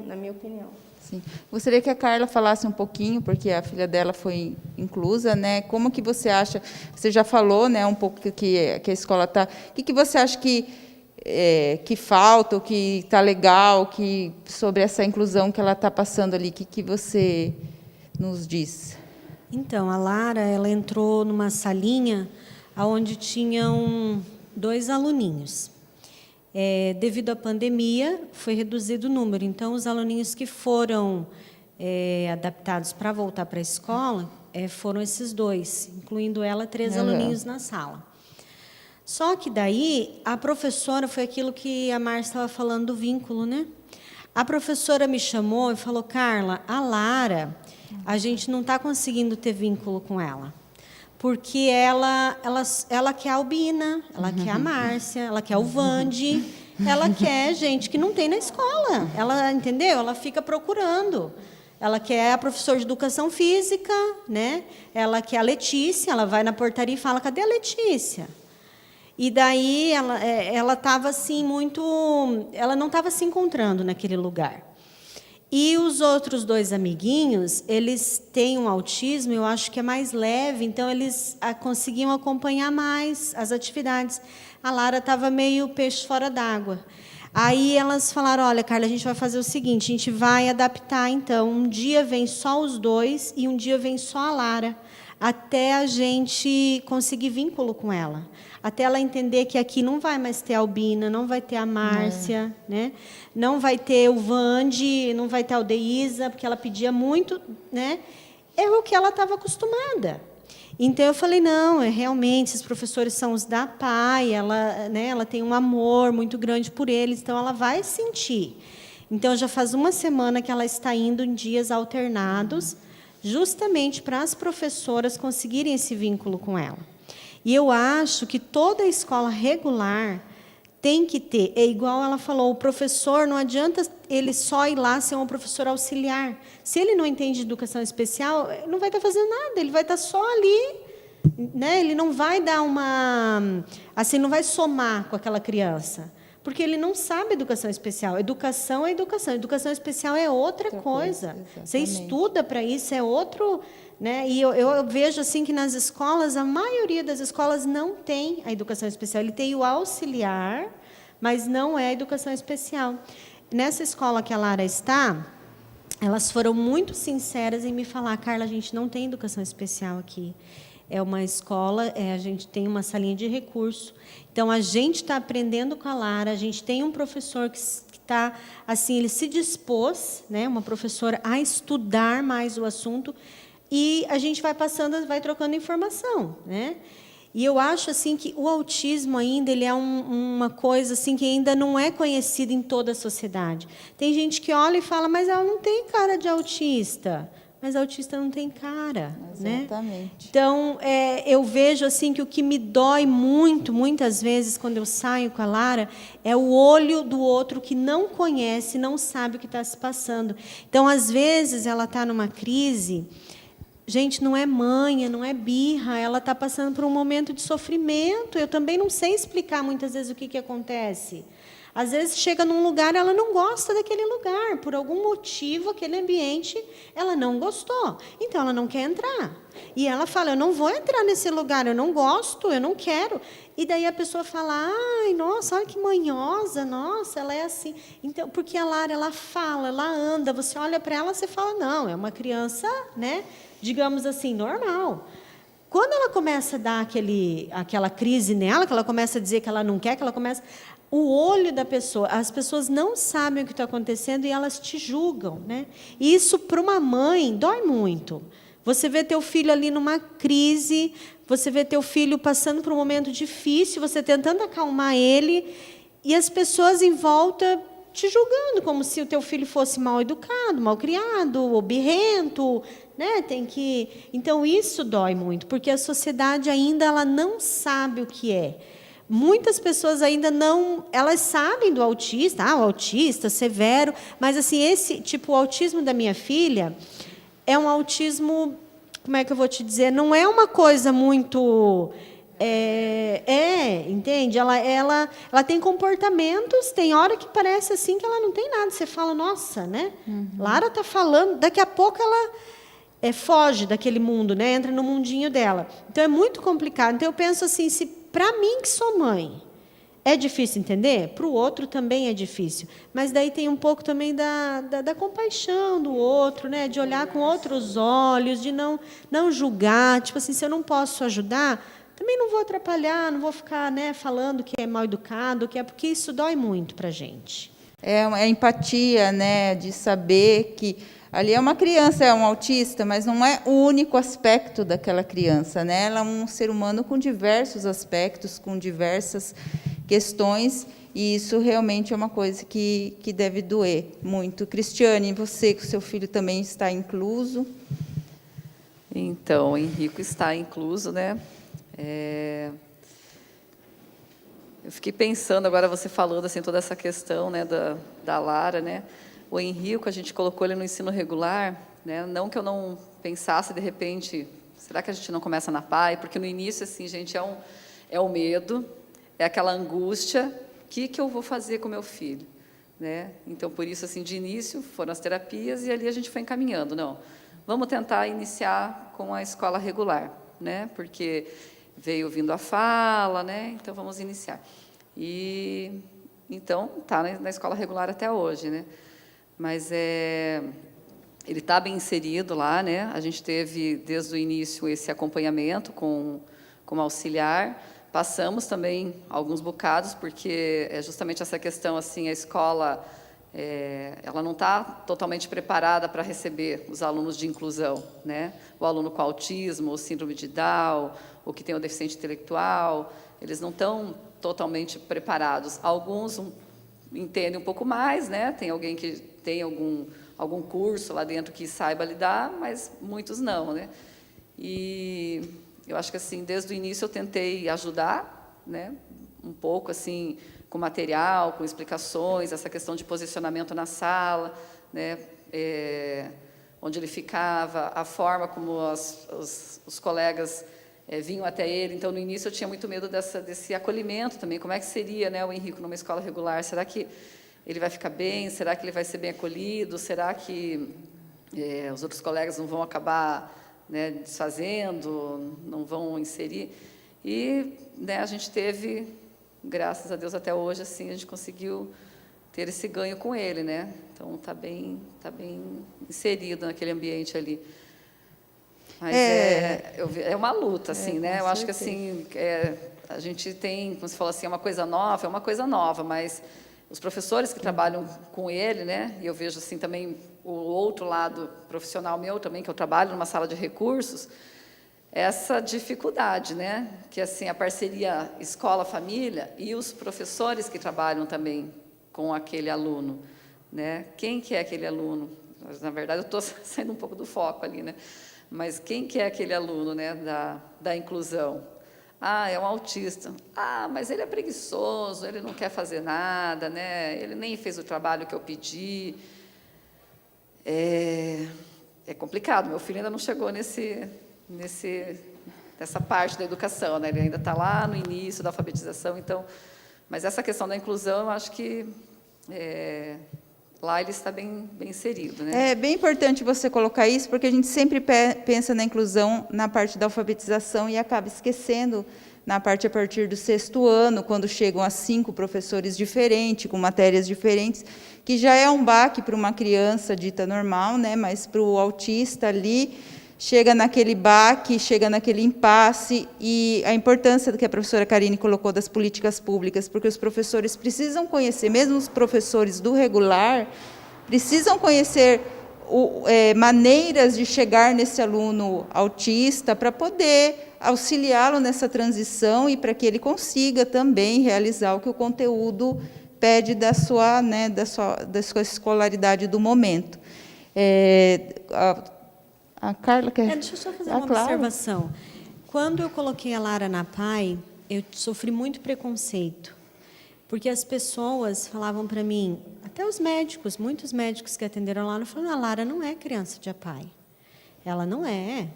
Speaker 8: na minha opinião.
Speaker 2: Sim. Gostaria que a Carla falasse um pouquinho, porque a filha dela foi inclusa, né? Como que você acha? Você já falou, né, um pouco que a escola está. O que você acha que falta, o que está legal, sobre essa inclusão que ela está passando ali? O que você nos diz?
Speaker 3: Então, a Lara, ela entrou numa salinha onde tinham 2 aluninhos. Devido à pandemia, foi reduzido o número. Então, os aluninhos que foram adaptados para voltar para a escola foram esses 2, incluindo ela, 3 aluninhos na sala. Só que daí, a professora, foi aquilo que a Márcia estava falando do vínculo, né? A professora me chamou e falou, Carla, a Lara, a gente não está conseguindo ter vínculo com ela. Porque ela quer a Albina, ela quer a Márcia, ela quer o Vande, ela quer gente que não tem na escola. Ela, entendeu? Ela fica procurando. Ela quer a professora de educação física, né? Ela quer a Letícia, ela vai na portaria e fala, cadê a Letícia? E daí ela estava assim ela não estava se encontrando naquele lugar. E os outros 2 amiguinhos, eles têm um autismo, eu acho que é mais leve, então eles conseguiam acompanhar mais as atividades. A Lara estava meio peixe fora d'água. Aí elas falaram, olha, Carla, a gente vai fazer o seguinte, a gente vai adaptar, então, um dia vem só os 2 e um dia vem só a Lara, até a gente conseguir vínculo com ela. Até ela entender que aqui não vai mais ter a Albina, não vai ter a Márcia, né? Não vai ter o Vande, não vai ter a Aldeísa, porque ela pedia muito, né? É o que ela estava acostumada. Então, eu falei, não, realmente, esses professores são os da PAI, ela tem um amor muito grande por eles, então ela vai sentir. Então, já faz uma semana que ela está indo em dias alternados, justamente para as professoras conseguirem esse vínculo com ela. E eu acho que toda escola regular tem que ter, igual ela falou, o professor, não adianta ele só ir lá ser um professor auxiliar. Se ele não entende educação especial, não vai estar fazendo nada, ele vai estar só ali, né? Ele não vai dar não vai somar com aquela criança, porque ele não sabe educação especial. Educação é educação, educação especial é outra coisa. Você estuda para isso, é outro... Né? E eu vejo assim que nas escolas, a maioria das escolas não tem a educação especial. Ele tem o auxiliar, mas não é a educação especial. Nessa escola que a Lara está, elas foram muito sinceras em me falar, Carla, a gente não tem educação especial aqui. É uma escola, a gente tem uma salinha de recurso. Então, a gente está aprendendo com a Lara, a gente tem um professor que está, assim, ele se dispôs, né, uma professora, a estudar mais o assunto, e a gente vai passando, vai trocando informação, né? E eu acho assim que o autismo ainda ele é uma coisa assim que ainda não é conhecida em toda a sociedade. Tem gente que olha e fala, mas ela não tem cara de autista. Mas autista não tem cara, né?
Speaker 2: Exatamente.
Speaker 3: Então, eu vejo assim que o que me dói muito, muitas vezes, quando eu saio com a Lara, é o olho do outro que não conhece, não sabe o que está se passando. Então, às vezes, ela está numa crise. Gente, não é manha, não é birra, ela está passando por um momento de sofrimento. Eu também não sei explicar, muitas vezes, o que acontece. Às vezes chega num lugar, ela não gosta daquele lugar, por algum motivo, aquele ambiente, ela não gostou. Então, ela não quer entrar. E ela fala, eu não vou entrar nesse lugar, eu não gosto, eu não quero. E daí a pessoa fala, ai, nossa, olha que manhosa, nossa, ela é assim. Então, porque a Lara, ela fala, ela anda, você olha para ela, você fala, não, é uma criança, né, digamos assim, normal. Quando ela começa a dar aquela crise nela, que ela começa a dizer que ela não quer, que ela começa... O olho da pessoa, as pessoas não sabem o que está acontecendo e elas te julgam, né? E isso, para uma mãe, dói muito. Você vê teu filho ali numa crise, você vê teu filho passando por um momento difícil, você tentando acalmar ele, e as pessoas em volta te julgando, como se o teu filho fosse mal educado, mal criado, ou birrento, né? Então, isso dói muito, porque a sociedade ainda ela não sabe o que é. Muitas pessoas ainda não, elas sabem do autista, o autista severo, mas assim, o autismo da minha filha é um autismo, como é que eu vou te dizer, não é uma coisa muito, entende? Ela tem comportamentos, tem hora que parece assim que ela não tem nada, você fala, nossa, né? Lara está falando, daqui a pouco ela foge daquele mundo, né? Entra no mundinho dela. Então, é muito complicado. Então, eu penso assim, se para mim, que sou mãe, é difícil entender, para o outro também é difícil. Mas daí tem um pouco também da compaixão do outro, né? De olhar com outros olhos, de não julgar. Tipo assim, se eu não posso ajudar, também não vou atrapalhar, não vou ficar, né, falando que é mal educado, porque isso dói muito para a gente.
Speaker 2: É a empatia, né, de saber que ali é uma criança, é um autista, mas não é o único aspecto daquela criança, né? Ela é um ser humano com diversos aspectos, com diversas questões, e isso realmente é uma coisa que deve doer muito. Cristiane, você, que o seu filho também está incluso?
Speaker 4: Então, o Henrico está incluso, né? Eu fiquei pensando, agora você falando assim, toda essa questão, né, da Lara, né? O Henrico, a gente colocou ele no ensino regular, né? Não que eu não pensasse, de repente, será que a gente não começa na PAI? Porque no início, assim, gente, é o medo, é aquela angústia, o que eu vou fazer com meu filho? Né? Então, por isso, assim, de início, foram as terapias, e ali a gente foi encaminhando. Não, vamos tentar iniciar com a escola regular, né? Porque veio vindo a fala, né? Então, vamos iniciar. E, então, está na escola regular até hoje, né? Mas ele está bem inserido lá, né? A gente teve, desde o início, esse acompanhamento com auxiliar. Passamos também alguns bocados, porque é justamente essa questão, assim, a escola, ela não está totalmente preparada para receber os alunos de inclusão, né? O aluno com autismo, ou síndrome de Down, ou que tem o deficiente intelectual, eles não estão totalmente preparados. Alguns entendem um pouco mais, né? Tem alguém que tem algum curso lá dentro que saiba lidar, mas muitos não, né? E eu acho que, assim, desde o início eu tentei ajudar, né? Um pouco, assim, com material, com explicações, essa questão de posicionamento na sala, né? Onde ele ficava, a forma como os colegas vinham até ele. Então, no início, eu tinha muito medo desse acolhimento também. Como é que seria, né, o Henrico numa escola regular? Será que ele vai ficar bem? Será que ele vai ser bem acolhido? Será que os outros colegas não vão acabar, né, desfazendo, não vão inserir? E, né, a gente teve, graças a Deus, até hoje, assim, a gente conseguiu ter esse ganho com ele, né? Então, tá bem inserido naquele ambiente ali. Mas é uma luta, assim, né? Eu acho que, assim, a gente tem, como você falou assim, é uma coisa nova, mas os professores que trabalham com ele, né? E eu vejo, assim, também o outro lado profissional meu também, que eu trabalho numa sala de recursos, essa dificuldade, né? Que assim, a parceria escola-família e os professores que trabalham também com aquele aluno, né? Quem que é aquele aluno? Na verdade, eu estou saindo um pouco do foco ali, né? Mas quem que é aquele aluno, né, da inclusão? Ah, é um autista. Ah, mas ele é preguiçoso, ele não quer fazer nada, né? Ele nem fez o trabalho que eu pedi. É complicado. Meu filho ainda não chegou nessa parte da educação, né? Ele ainda está lá no início da alfabetização. Então, mas essa questão da inclusão, eu acho que lá ele está bem inserido, né?
Speaker 2: É bem importante você colocar isso, porque a gente sempre pensa na inclusão na parte da alfabetização e acaba esquecendo na parte a partir do 6º ano, quando chegam a 5 professores diferentes, com matérias diferentes, que já é um baque para uma criança dita normal, né? Mas para o autista ali, chega naquele baque, chega naquele impasse, e a importância do que a professora Karine colocou das políticas públicas, porque os professores precisam conhecer, mesmo os professores do regular, precisam conhecer maneiras de chegar nesse aluno autista para poder auxiliá-lo nessa transição e para que ele consiga também realizar o que o conteúdo pede da sua escolaridade do momento. A Carla quer...
Speaker 3: Deixa eu só fazer uma observação. Quando eu coloquei a Lara na PAI, eu sofri muito preconceito, porque as pessoas falavam para mim, até os médicos, muitos médicos que atenderam lá, falaram, a Lara não é criança de APAE. Ela não é.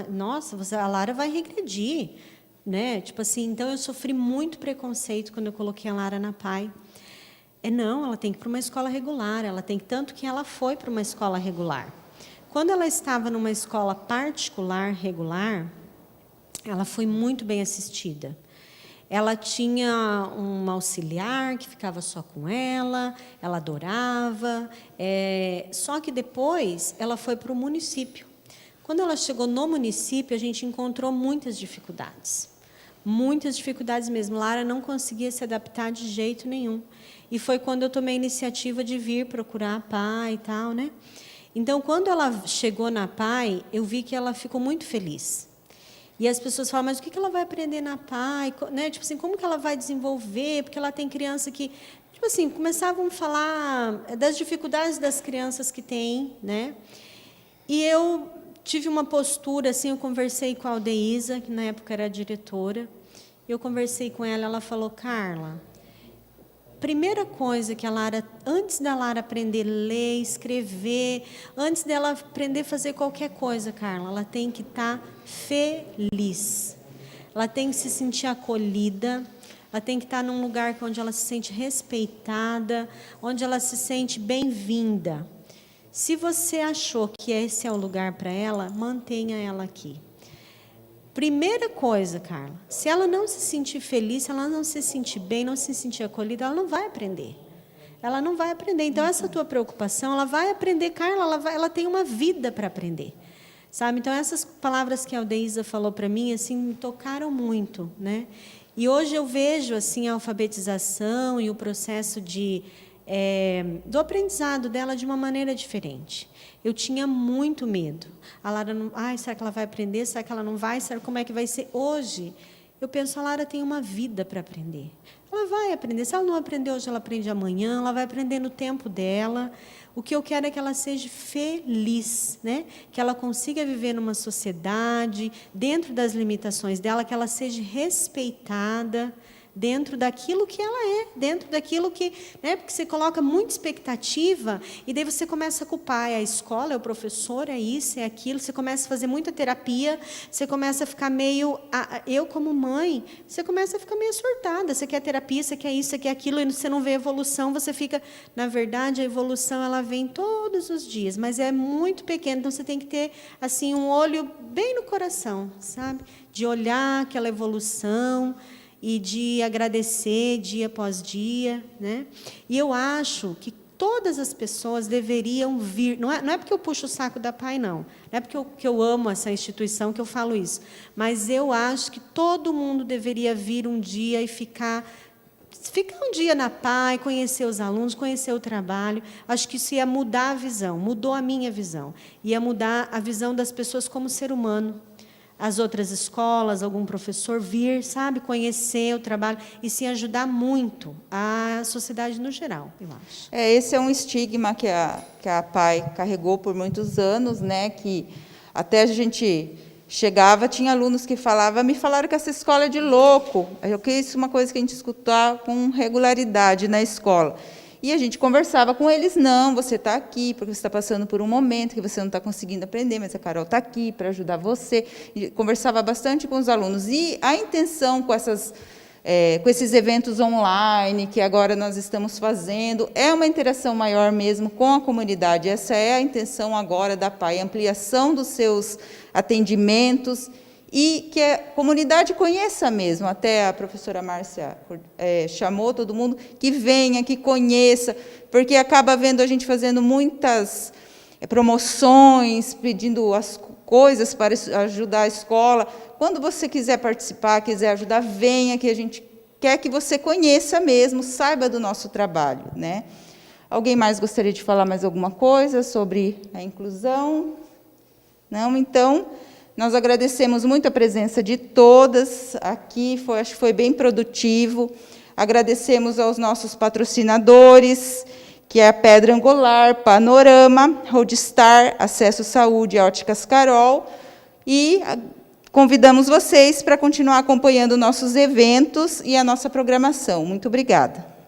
Speaker 3: Nossa, a Lara vai regredir, né? Tipo assim, então eu sofri muito preconceito quando eu coloquei a Lara na PAI. Não, ela tem que ir para uma escola regular, tanto que ela foi para uma escola regular. Quando ela estava numa escola particular regular, ela foi muito bem assistida. Ela tinha uma auxiliar que ficava só com ela adorava, só que depois ela foi para o município. Quando ela chegou no município, a gente encontrou muitas dificuldades mesmo. Lara não conseguia se adaptar de jeito nenhum. E foi quando eu tomei a iniciativa de vir procurar a PAI e tal, né? Então, quando ela chegou na PAI, eu vi que ela ficou muito feliz. E as pessoas falam, mas o que ela vai aprender na PAI? Né? Tipo assim, como que ela vai desenvolver? Porque ela tem criança que... Tipo assim, começavam a falar das dificuldades das crianças que têm, né? E eu tive uma postura, assim, eu conversei com a Aldeísa, que na época era a diretora, eu conversei com ela, ela falou, Carla, primeira coisa que a Lara, antes da Lara aprender a ler, escrever, antes dela aprender a fazer qualquer coisa, Carla, ela tem que estar feliz. Ela tem que se sentir acolhida, ela tem que estar num lugar onde ela se sente respeitada, onde ela se sente bem-vinda. Se você achou que esse é o lugar para ela, mantenha ela aqui. Primeira coisa, Carla, se ela não se sentir feliz, se ela não se sentir bem, não se sentir acolhida, ela não vai aprender. Ela não vai aprender. Então, essa tua preocupação, ela vai aprender, Carla, ela tem uma vida para aprender. Sabe? Então, essas palavras que a Aldeísa falou para mim, assim, me tocaram muito, né? E hoje eu vejo, assim, a alfabetização e o processo do aprendizado dela de uma maneira diferente. Eu tinha muito medo. A Lara, será que ela vai aprender? Será que ela não vai? Será como é que vai ser? Hoje, eu penso, a Lara tem uma vida para aprender. Ela vai aprender. Se ela não aprender hoje, ela aprende amanhã, ela vai aprender no tempo dela. O que eu quero é que ela seja feliz, né? Que ela consiga viver numa sociedade, dentro das limitações dela, que ela seja respeitada, dentro daquilo que ela é, dentro daquilo que... Né, porque você coloca muita expectativa e daí você começa a culpar, é a escola, é o professor, é isso, é aquilo, você começa a fazer muita terapia, você começa a ficar meio... Eu, como mãe, você começa a ficar meio surtada, você quer terapia, você quer isso, você quer aquilo, e você não vê evolução, você fica... Na verdade, a evolução, ela vem todos os dias, mas é muito pequena, então você tem que ter, assim, um olho bem no coração, sabe? De olhar aquela evolução... e de agradecer dia após dia, né? E eu acho que todas as pessoas deveriam vir, não é porque eu puxo o saco da PAI, não é porque eu amo essa instituição que eu falo isso, mas eu acho que todo mundo deveria vir um dia e ficar um dia na PAI, conhecer os alunos, conhecer o trabalho. Acho que isso ia mudar a visão, mudou a minha visão, ia mudar a visão das pessoas como ser humano. as outras escolas, algum professor vir, sabe, conhecer o trabalho e se ajudar muito a sociedade no geral, eu acho.
Speaker 2: Esse é um estigma que a PAI carregou por muitos anos, né, que até a gente chegava, tinha alunos que me falaram que essa escola é de louco. Isso é uma coisa que a gente escuta com regularidade na escola. E a gente conversava com eles, não, você está aqui porque você está passando por um momento que você não está conseguindo aprender, mas a Carol está aqui para ajudar você. E conversava bastante com os alunos. E a intenção com esses eventos online que agora nós estamos fazendo, é uma interação maior mesmo com a comunidade. Essa é a intenção agora da PAI, ampliação dos seus atendimentos, e que a comunidade conheça mesmo. Até a professora Márcia chamou todo mundo que venha, que conheça, porque acaba vendo a gente fazendo muitas promoções, pedindo as coisas para ajudar a escola. Quando você quiser participar, quiser ajudar, venha, que a gente quer que você conheça mesmo, saiba do nosso trabalho, né? Alguém mais gostaria de falar mais alguma coisa sobre a inclusão? Não? Então, nós agradecemos muito a presença de todas aqui, acho que foi bem produtivo. Agradecemos aos nossos patrocinadores, que é a Pedra Angular, Panorama, Roadstar, Acesso Saúde e Óticas Carol, e convidamos vocês para continuar acompanhando nossos eventos e a nossa programação. Muito obrigada.